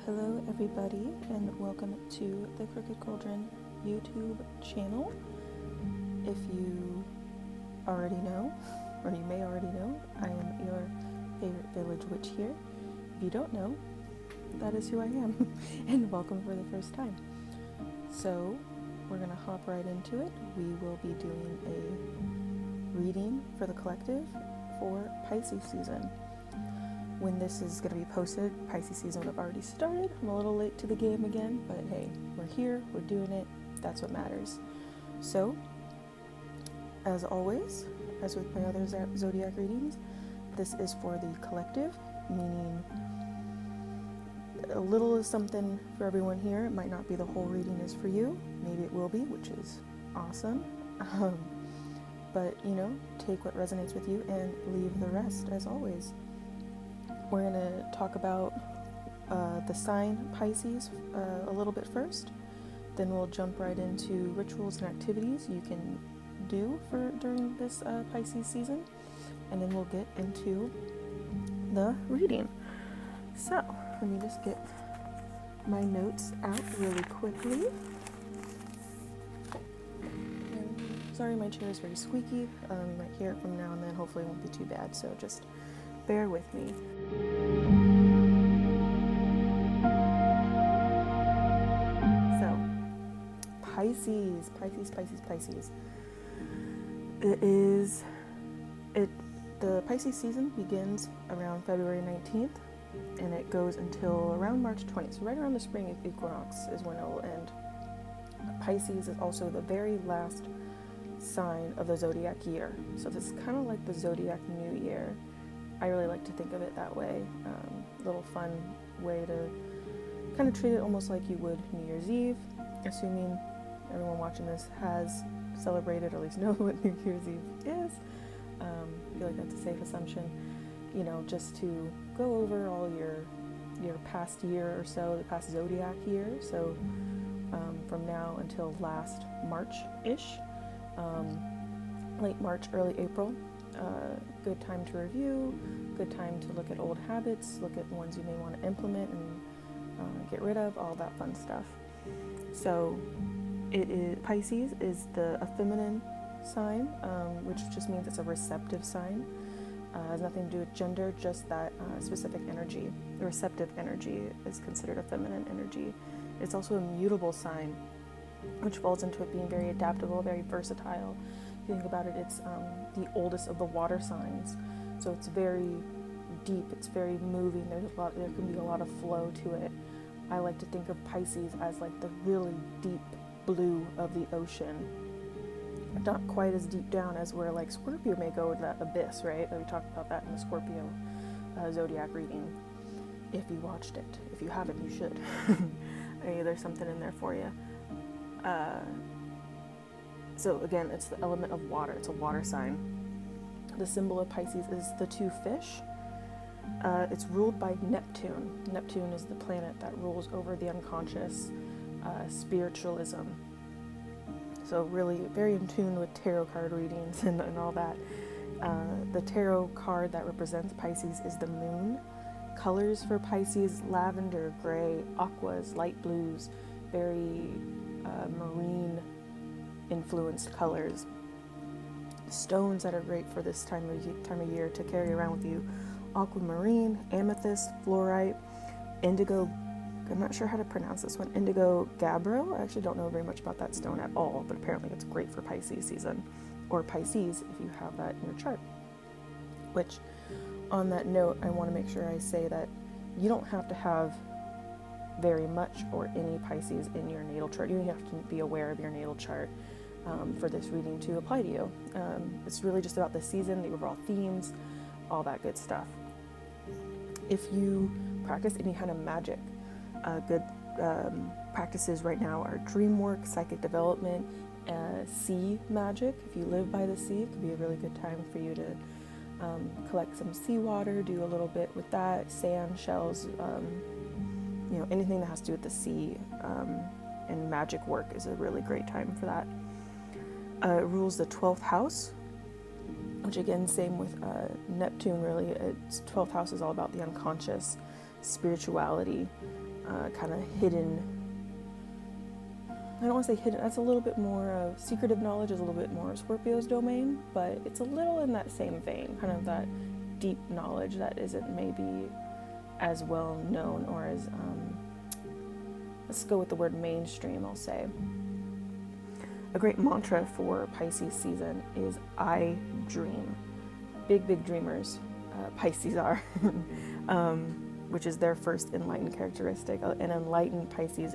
Hello everybody, and welcome to the Crooked Cauldron YouTube channel. If you already know, or you may already know, I am your favorite village witch here. If you don't know, that is who I am, and welcome for the first time. So, we're going to hop right into it. We will be doing a reading for the collective for Pisces season. When this is going to be posted, Pisces season would have already started. I'm a little late to the game again, but hey, we're here, we're doing it, that's what matters. So, as always, as with my other zodiac readings, this is for the collective, meaning a little is something for everyone here. It might not be the whole reading is for you, maybe it will be, which is awesome. But, take what resonates with you and leave the rest, as always. We're going to talk about the sign Pisces a little bit first. Then we'll jump right into rituals and activities you can do during this Pisces season. And then we'll get into the reading. So, let me just get my notes out really quickly. Sorry, my chair is very squeaky. You might hear it from now and then. Hopefully it won't be too bad, so just bear with me. So, Pisces. The Pisces season begins around February 19th, and it goes until around March 20th. So right around the spring equinox is when it will end. Pisces is also the very last sign of the zodiac year. So this is kind of like the zodiac new year. I really like to think of it that way. Little fun way to kind of treat it almost like you would New Year's Eve, assuming everyone watching this has celebrated or at least know what New Year's Eve is. I feel like that's a safe assumption, just to go over all your past year or so, the past zodiac year. So from now until last March-ish, late March, early April. Good time to review, good time to look at old habits, look at ones you may want to implement and get rid of, all that fun stuff. So Pisces is a feminine sign, which just means it's a receptive sign. Has nothing to do with gender, just that specific energy. The receptive energy is considered a feminine energy. It's also a mutable sign, which falls into it being very adaptable, very versatile. If you think about it, it's the oldest of the water signs, so it's very deep, it's very moving. There can be a lot of flow to it. I like to think of Pisces as like the really deep blue of the ocean, not quite as deep down as where like Scorpio may go with that abyss, right? We talked about that in the Scorpio zodiac reading. If you watched it, if you haven't, you should. There's something in there for you. So again, it's the element of water. It's a water sign. The symbol of Pisces is the two fish. It's ruled by Neptune. Neptune is the planet that rules over the unconscious, spiritualism. So really very in tune with tarot card readings and all that. The tarot card that represents Pisces is the moon. Colors for Pisces: lavender, gray, aquas, light blues, very marine influenced colors. Stones that are great for this time of year to carry around with you: aquamarine, amethyst, fluorite, indigo. I'm not sure how to pronounce this one. Indigo gabbro. I actually don't know very much about that stone at all, but apparently it's great for Pisces season, or Pisces if you have that in your chart. Which, on that note, I want to make sure I say that you don't have to have very much or any Pisces in your natal chart. You have to be aware of your natal chart for this reading to apply to you. It's really just about the season, the overall themes, all that good stuff. If you practice any kind of magic, good practices right now are dream work, psychic development, sea magic. If you live by the sea, it could be a really good time for you to collect some seawater, do a little bit with that, sand, shells, anything that has to do with the sea and magic work is a really great time for that. It rules the 12th house, which again, same with Neptune really. Its 12th house is all about the unconscious, spirituality, kind of hidden. I don't want to say hidden, that's a little bit more secretive knowledge is a little bit more Scorpio's domain, but it's a little in that same vein, kind of that deep knowledge that isn't maybe as well known or as, let's go with the word mainstream, I'll say. A great mantra for Pisces season is I dream. Big, big dreamers, Pisces are. Which is their first enlightened characteristic. An enlightened Pisces,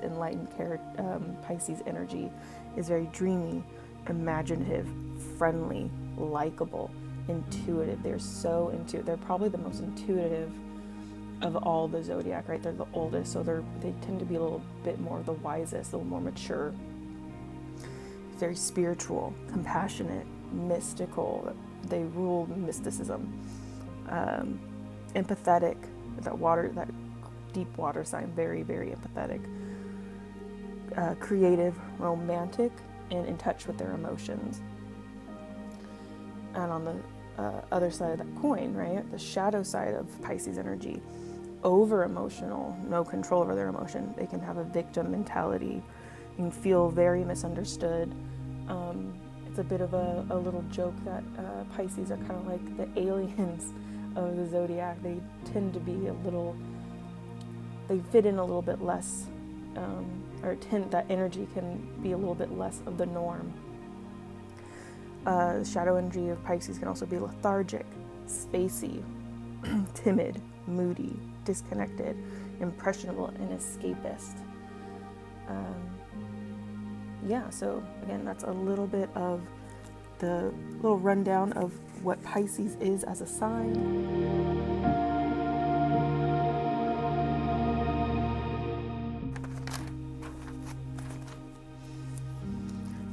Pisces energy is very dreamy, imaginative, friendly, likable, intuitive. They're so intuitive. They're probably the most intuitive of all the zodiac, right? They're the oldest, so they tend to be a little bit more the wisest, a little more mature. Very spiritual, compassionate, mystical. They rule mysticism. Empathetic. That deep water sign, very, very empathetic, creative, romantic, and in touch with their emotions. And on the other side of that coin, right, the shadow side of Pisces energy, over emotional, no control over their emotion. They can have a victim mentality. You can feel very misunderstood. It's a bit of a little joke that Pisces are kind of like the aliens of the zodiac. They tend to be they fit in a little bit less, that energy can be a little bit less of the norm. The shadow energy of Pisces can also be lethargic, spacey, timid, moody, disconnected, impressionable, and escapist. So again, that's a little bit of the little rundown of what Pisces is as a sign.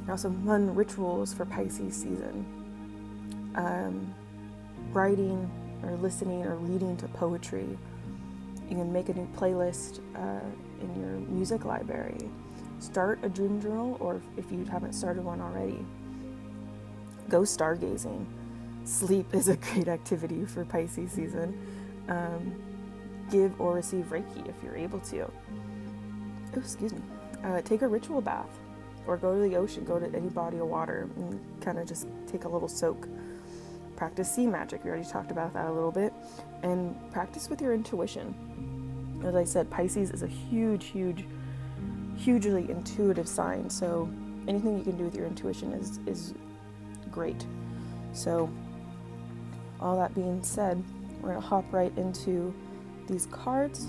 Now some fun rituals for Pisces season. Writing or listening or reading to poetry. You can make a new playlist in your music library. Start a dream journal, or if you haven't started one already, go stargazing. Sleep is a great activity for Pisces season. Give or receive Reiki if you're able to. Take a ritual bath, or go to the ocean, go to any body of water and kind of just take a little soak. Practice sea magic. We already talked about that a little bit. And practice with your intuition. As I said, Pisces is a hugely intuitive sign. So anything you can do with your intuition is great. So all that being said, we're going to hop right into these cards.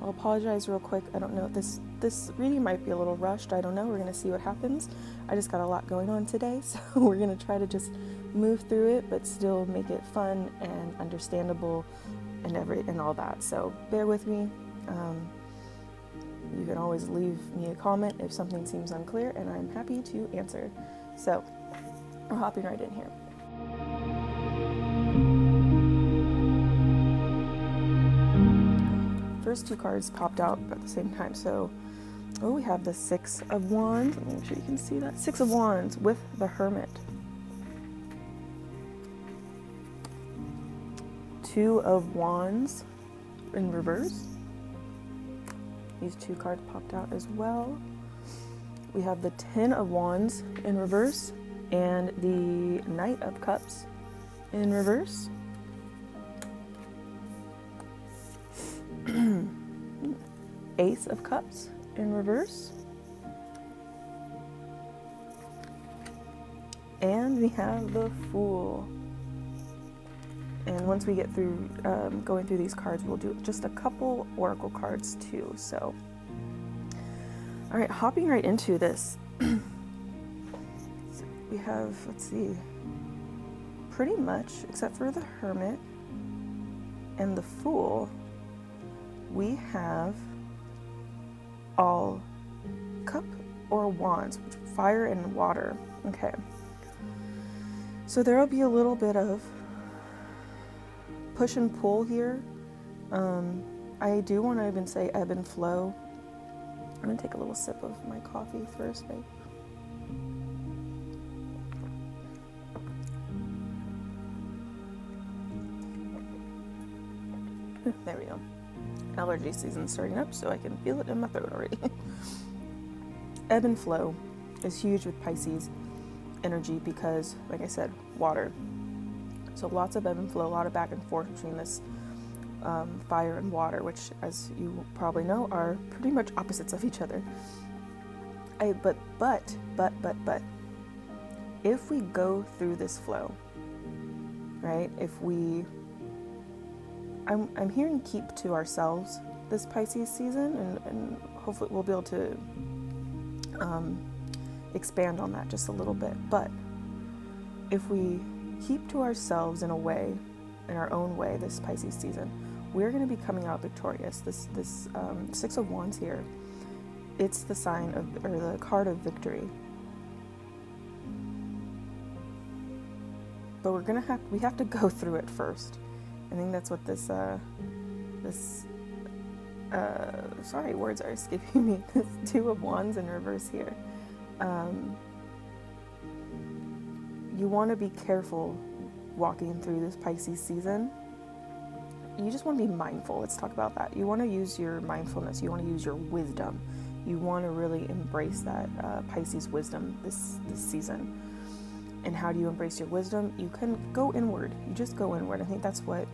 I'll apologize real quick. I don't know if this reading might be a little rushed. I don't know. We're going to see what happens. I just got a lot going on today, so we're going to try to just move through it, but still make it fun and understandable and all that. So bear with me. You can always leave me a comment if something seems unclear, and I'm happy to answer. So we're hopping right in here. First two cards popped out at the same time. So, we have the Six of Wands. Let me make sure you can see that. Six of Wands with the Hermit. Two of Wands in reverse. These two cards popped out as well. We have the Ten of Wands in reverse and the Knight of Cups in reverse. Ace of Cups in reverse. And we have the Fool. And once we get through going through these cards, we'll do just a couple oracle cards too. So, all right, hopping right into this. So we have, let's see, pretty much, except for the Hermit and the Fool, we have all cup or wands, fire and water. Okay. So there will be a little bit of push and pull here. I do want to even say ebb and flow. I'm going to take a little sip of my coffee first, babe. There we go. allergy season starting up, so I can feel it in my throat already. Ebb and flow is huge with Pisces energy because, like I said, water. So lots of ebb and flow, a lot of back and forth between this fire and water, which, as you probably know, are pretty much opposites of each other. But, if we go through this flow, right? I'm hearing keep to ourselves this Pisces season, and hopefully we'll be able to expand on that just a little bit. But if we keep to ourselves in a way, in our own way, this Pisces season, we're going to be coming out victorious. This Six of Wands here, it's the sign of, or the card of victory. But we have to go through it first. I think that's what this sorry, words are escaping me. This Two of Wands in reverse here. You want to be careful walking through this Pisces season. You just want to be mindful. Let's talk about that. You want to use your mindfulness. You want to use your wisdom. You want to really embrace that Pisces wisdom this season. And how do you embrace your wisdom? You can go inward. You just go inward. I think that's what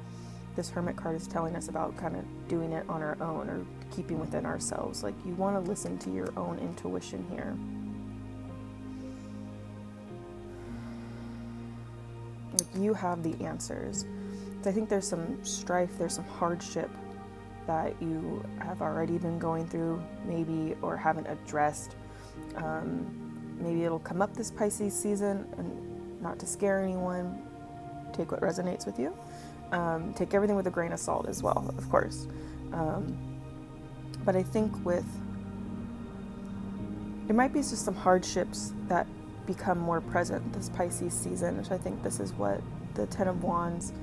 this Hermit card is telling us about, kind of doing it on our own or keeping within ourselves. Like, you want to listen to your own intuition here. Like, you have the answers. So I think there's some strife, there's some hardship that you have already been going through, maybe, or haven't addressed. Maybe it'll come up this Pisces season, and not to scare anyone, take what resonates with you. Take everything with a grain of salt as well, of course. But I think there might be just some hardships that become more present this Pisces season, which I think this is what the Ten of Wands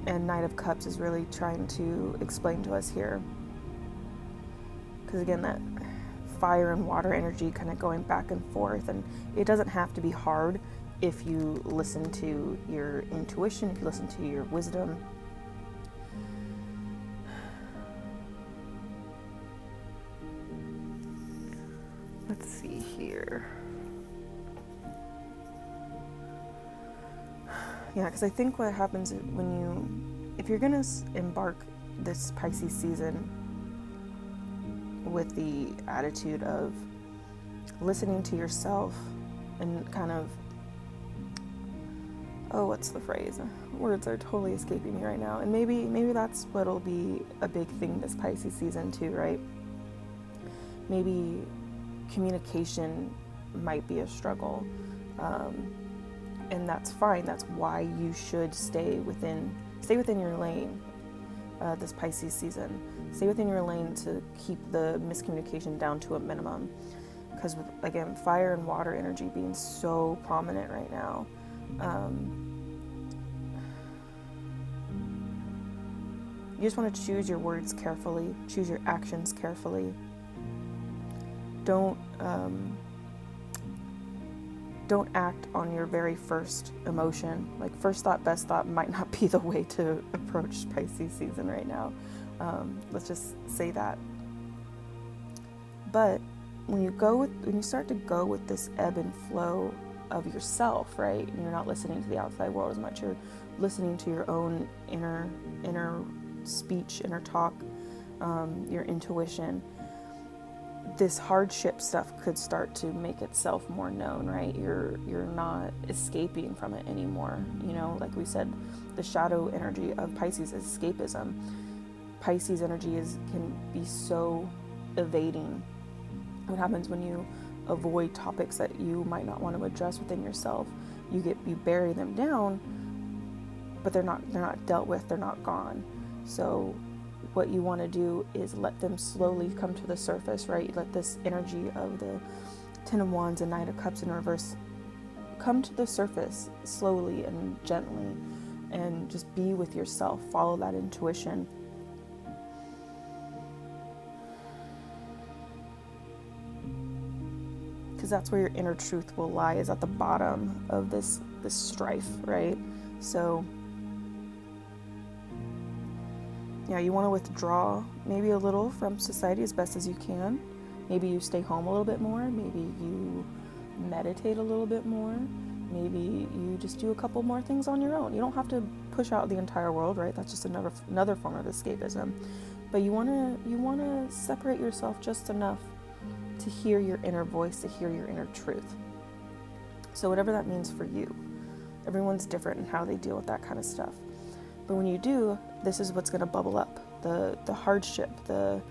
and Knight of Cups is really trying to explain to us here. Because again, that fire and water energy kind of going back and forth, and it doesn't have to be hard if you listen to your intuition, if you listen to your wisdom. Let's see here. Yeah, because I think what happens if you're going to embark this Pisces season with the attitude of listening to yourself and kind of, what's the phrase? Words are totally escaping me right now. And maybe that's what'll be a big thing this Pisces season too, right? Maybe communication might be a struggle. And that's fine. That's why you should stay within your lane this Pisces season. Stay within your lane to keep the miscommunication down to a minimum. Because, again, fire and water energy being so prominent right now. You just want to choose your words carefully. Choose your actions carefully. Don't act on your very first emotion. Like, first thought, best thought might not be the way to approach Pisces season right now. Let's just say that. But when you start to go with this ebb and flow of yourself, right? And you're not listening to the outside world as much. You're listening to your own inner speech, inner talk, your intuition. This hardship stuff could start to make itself more known, right? You're not escaping from it anymore. You know, like we said, the shadow energy of Pisces is escapism. Pisces energy can be so evading. What happens when you avoid topics that you might not want to address within yourself? You bury them down, but they're not dealt with. They're not gone. So what you want to do is let them slowly come to the surface, right? Let this energy of the Ten of Wands and Knight of Cups in reverse come to the surface slowly and gently, and just be with yourself. Follow that intuition. Because that's where your inner truth will lie, is at the bottom of this strife, right? So Yeah, you want to withdraw maybe a little from society as best as you can. Maybe you stay home a little bit more. Maybe you meditate a little bit more. Maybe you just do a couple more things on your own. You don't have to push out the entire world, right? That's just another form of escapism. But you want to separate yourself just enough to hear your inner voice, to hear your inner truth. So whatever that means for you. Everyone's different in how they deal with that kind of stuff. But when you do, this is what's going to bubble up. The hardship, the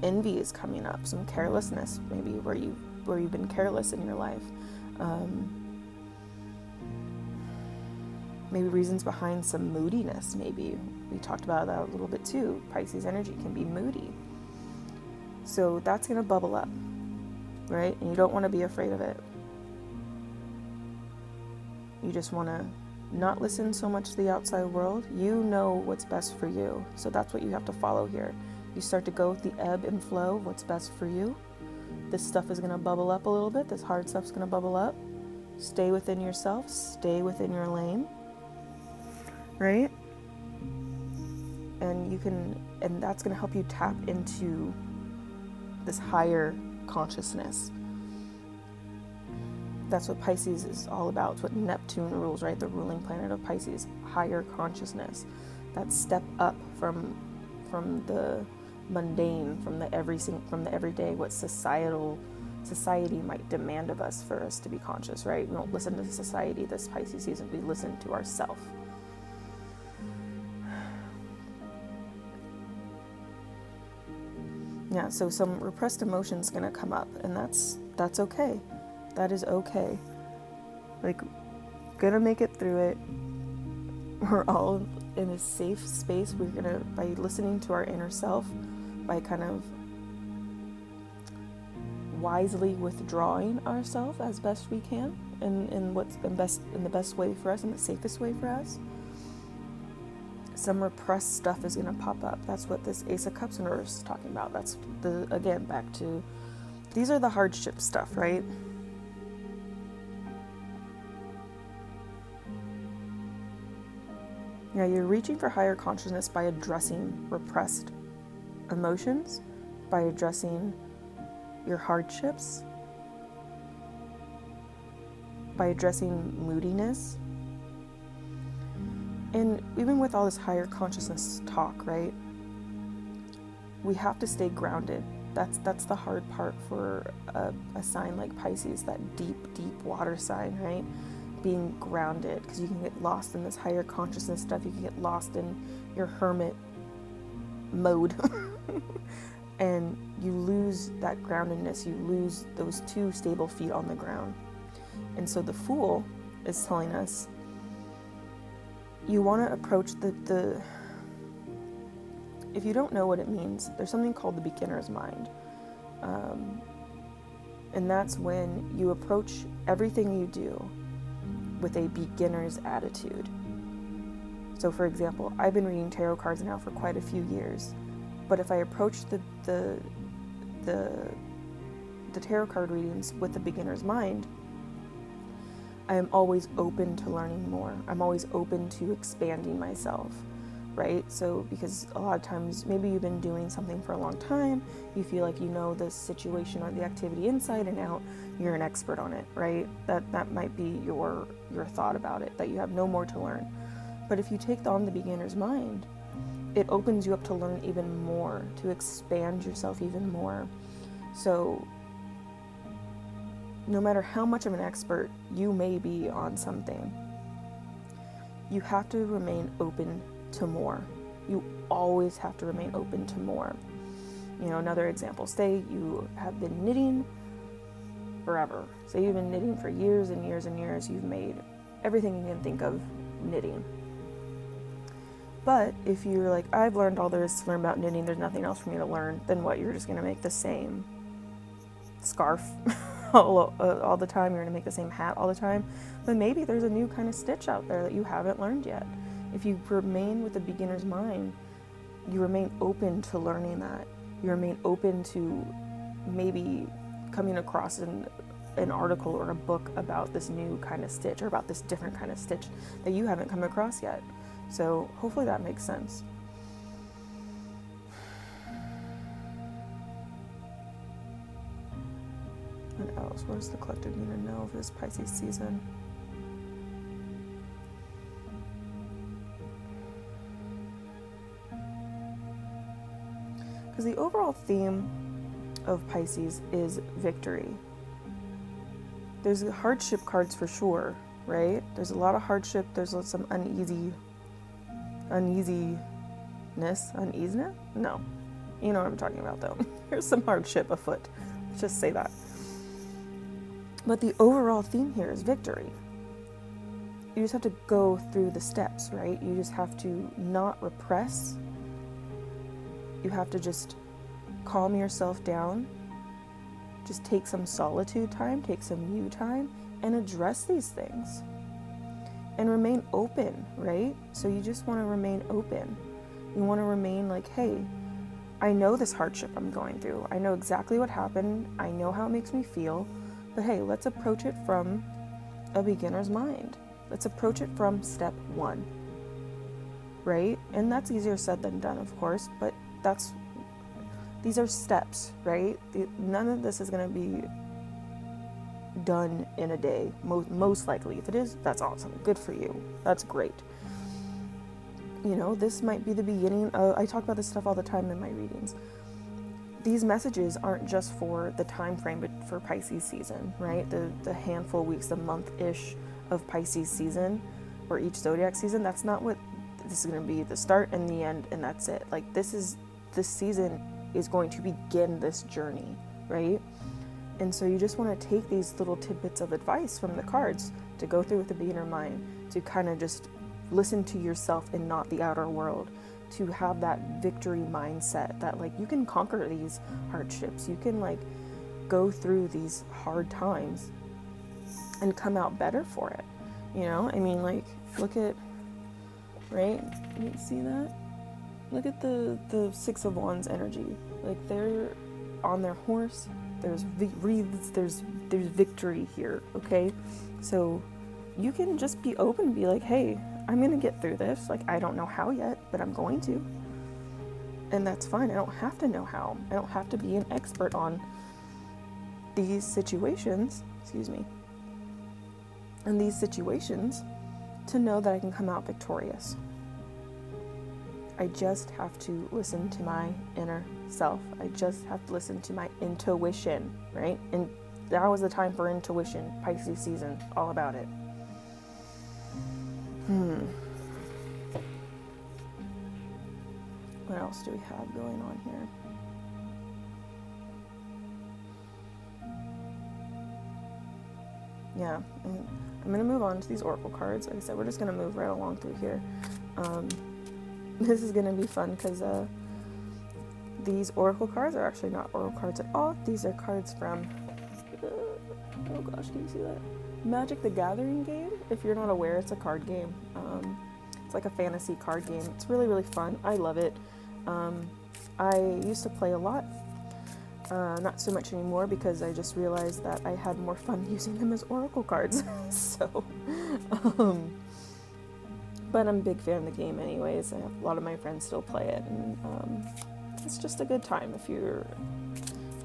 envy is coming up, some carelessness, maybe where you've been careless in your life. Maybe reasons behind some moodiness, maybe. We talked about that a little bit too. Pisces energy can be moody. So that's going to bubble up, right? And you don't want to be afraid of it. You just want to not listen so much to the outside world. You know what's best for you. So that's what you have to follow here. You start to go with the ebb and flow of what's best for you. This stuff is going to bubble up a little bit. This hard stuff's going to bubble up. Stay within yourself. Stay within your lane. Right? And that's going to help you tap into this higher consciousness. That's what Pisces is all about. It's what Neptune rules, right? The ruling planet of Pisces, higher consciousness. That step up from the mundane, from the everyday, what society might demand of us for us to be conscious, right? We don't listen to society this Pisces season. We listen to ourselves. Yeah, so some repressed emotion's gonna come up, and that's okay. That is okay. Like, gonna make it through it. We're all in a safe space. We're gonna, by listening to our inner self, by kind of wisely withdrawing ourselves as best we can, in what's in the best way for us, and the safest way for us. Some repressed stuff is gonna pop up. That's what this Ace of Cups in reverse is talking about. That's again back to, these are the hardship stuff, right? Yeah, you're reaching for higher consciousness by addressing repressed emotions, by addressing your hardships, by addressing moodiness. And even with all this higher consciousness talk, right? We have to stay grounded. That's the hard part for a sign like Pisces, that deep water sign, right? Being grounded, because you can get lost in this higher consciousness stuff. You can get lost in your hermit mode and you lose that groundedness. You lose those two stable feet on the ground. And so the Fool is telling us, you want to approach the if you don't know what it means, there's something called the beginner's mind. And that's when you approach everything you do with a beginner's attitude. So for example, I've been reading tarot cards now for quite a few years, but if I approach the tarot card readings with the beginner's mind, I am always open to learning more. I'm always open to expanding myself, right? So because a lot of times maybe you've been doing something for a long time, you feel like you know the situation or the activity inside and out, you're an expert on it, right? That might be your thought about it, that you have no more to learn. But if you take on the beginner's mind, it opens you up to learn even more, to expand yourself even more. So no matter how much of an expert you may be on something, you have to remain open to more. You always have to remain open to more. You know, another example, say you have been knitting forever. Say you've been knitting for years and years and years. You've made everything you can think of knitting. But if you're like, I've learned all there is to learn about knitting, there's nothing else for me to learn, then what? You're just going to make the same scarf all the time. You're going to make the same hat all the time. But maybe there's a new kind of stitch out there that you haven't learned yet. If you remain with a beginner's mind, you remain open to learning that. You remain open to maybe coming across an article or a book about this new kind of stitch, or about this different kind of stitch that you haven't come across yet. So hopefully that makes sense. What else? What does the collective need to know of this Pisces season? Because the overall theme of Pisces is victory. There's hardship cards for sure, right? There's a lot of hardship. There's some uneasiness? No. You know what I'm talking about, though. There's some hardship afoot. Let's just say that. But the overall theme here is victory. You just have to go through the steps, right? You just have to not repress. You have to just calm yourself down. Just take some solitude time, take some you time, and address these things. And remain open, right? So you just want to remain open. You want to remain like, hey, I know this hardship I'm going through. I know exactly what happened. I know how it makes me feel. But hey, let's approach it from a beginner's mind. Let's approach it from step one, right? And that's easier said than done, of course, but these are steps, right? None of this is going to be done in a day, most likely. If it is, that's awesome. Good for you. That's great. You know, this might be the beginning of, I talk about this stuff all the time in my readings. These messages aren't just for the time frame, but for Pisces season, right? The handful of weeks, the month-ish of Pisces season, or each zodiac season. That's not what this is going to be, the start and the end, and that's it. Like, this season is going to begin this journey, right? And so you just want to take these little tidbits of advice from the cards to go through with the beginner mind, to kind of just listen to yourself and not the outer world, to have that victory mindset that, like, you can conquer these hardships, you can, like, go through these hard times and come out better for it. You know, I mean, like, look at, right? You see that? Look at the Six of Wands energy. Like, they're on their horse. There's wreaths. There's victory here. Okay, so you can just be open and be like, hey, I'm gonna get through this. Like, I don't know how yet, but I'm going to, and that's fine. I don't have to know how. I don't have to be an expert on these situations. Excuse me. In these situations, to know that I can come out victorious. I just have to listen to my inner self. I just have to listen to my intuition, right? And now is the time for intuition. Pisces season, all about it. What else do we have going on here? Yeah, and I'm going to move on to these oracle cards. Like I said, we're just going to move right along through here. This is going to be fun because these oracle cards are actually not oracle cards at all. These are cards from, oh gosh, can you see that? Magic the Gathering game. If you're not aware, it's a card game. It's like a fantasy card game. It's really, really fun. I love it. I used to play a lot. Not so much anymore because I just realized that I had more fun using them as oracle cards. So, but I'm a big fan of the game anyways. I have a lot of my friends still play it, and it's just a good time. If you're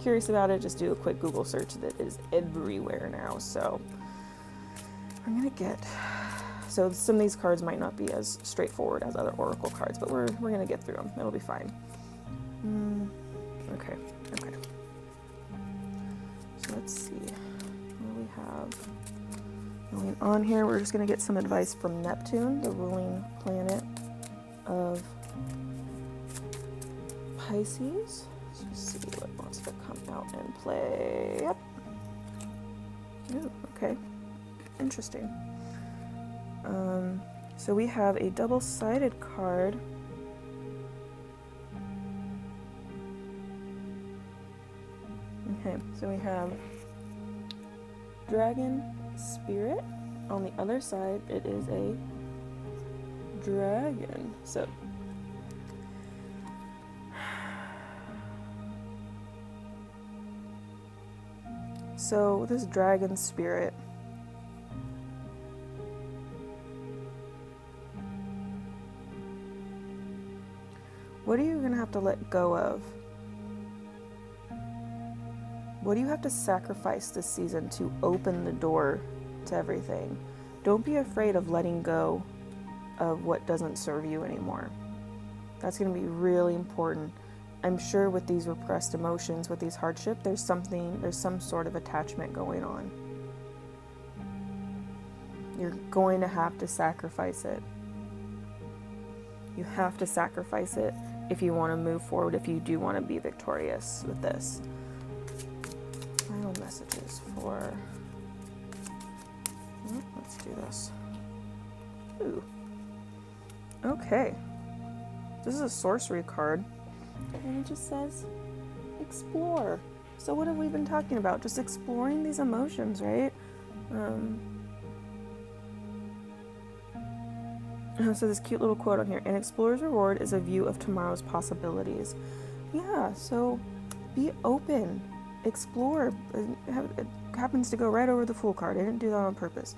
curious about it, just do a quick Google search. That is everywhere now. So I'm gonna so some of these cards might not be as straightforward as other oracle cards, but we're gonna get through them. It'll be fine. Okay. So let's see what we have going on here. We're just going to get some advice from Neptune, the ruling planet of Pisces. Let's just see what wants to come out and play. Yep. Ooh, okay. Interesting. So we have a double-sided card. Okay, so we have Dragon Spirit. On the other side, it is a dragon. So this Dragon Spirit What are you going to have to let go of? What do you have to sacrifice this season to open the door to everything? Don't be afraid of letting go of what doesn't serve you anymore. That's going to be really important. I'm sure with these repressed emotions, with these hardship, there's some sort of attachment going on. You're going to have to sacrifice it. You have to sacrifice it if you want to move forward, if you do want to be victorious with this. Final messages for... let's do this. Ooh. Okay. This is a sorcery card. And it just says, explore. So what have we been talking about? Just exploring these emotions, right? So this cute little quote on here, an explorer's reward is a view of tomorrow's possibilities. Yeah, so be open, explore. It happens to go right over the Fool card. I didn't do that on purpose.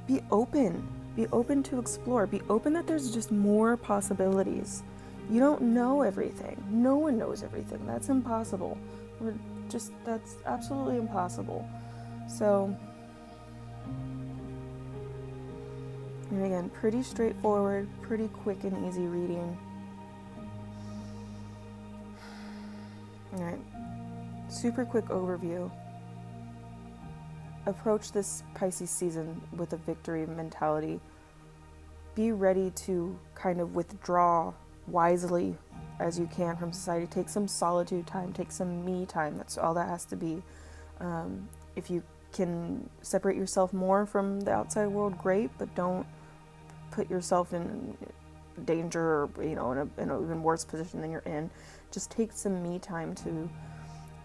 Be open. Be open to explore. Be open that there's just more possibilities. You don't know everything. No one knows everything. That's impossible. That's absolutely impossible. So, and again, pretty straightforward, pretty quick and easy reading. All right, super quick overview. Approach this Pisces season with a victory mentality. Be ready to kind of withdraw wisely as you can from society. Take some solitude time, take some me time. That's all that has to be. If you can separate yourself more from the outside world, great, but don't put yourself in danger or, in an even worse position than you're in. Just take some me time to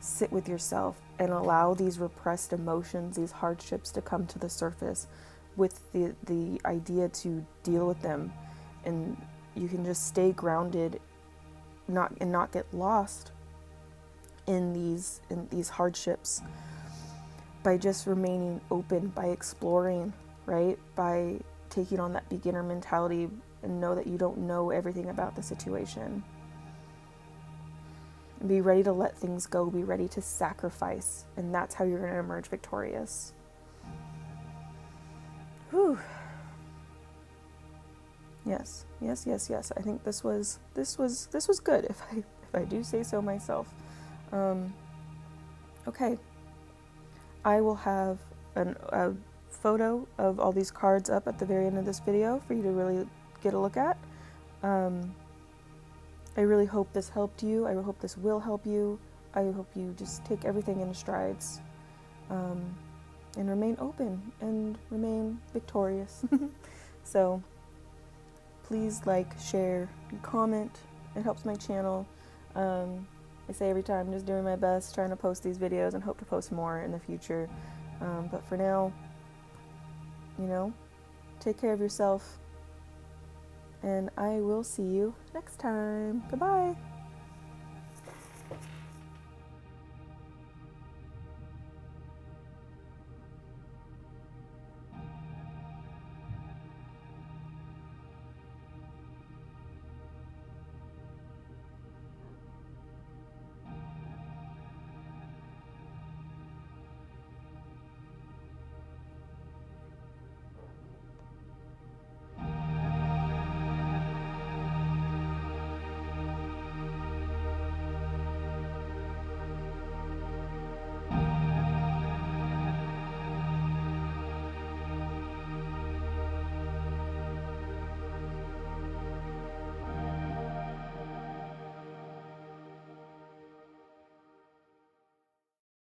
sit with yourself and allow these repressed emotions, these hardships to come to the surface with the idea to deal with them. And you can just stay grounded, not get lost in these hardships by just remaining open, by exploring, right? By taking on that beginner mentality and know that you don't know everything about the situation. Be ready to let things go. Be ready to sacrifice. And that's how you're going to emerge victorious. Whew. Yes. I think this was good, if I do say so myself. Okay. I will have a photo of all these cards up at the very end of this video for you to really get a look at. I really hope this helped you. I hope this will help you. I hope you just take everything in strides, and remain open and remain victorious. So please like, share, and comment. It helps my channel. I say every time, I'm just doing my best trying to post these videos and hope to post more in the future. But for now, take care of yourself. And I will see you next time. Goodbye.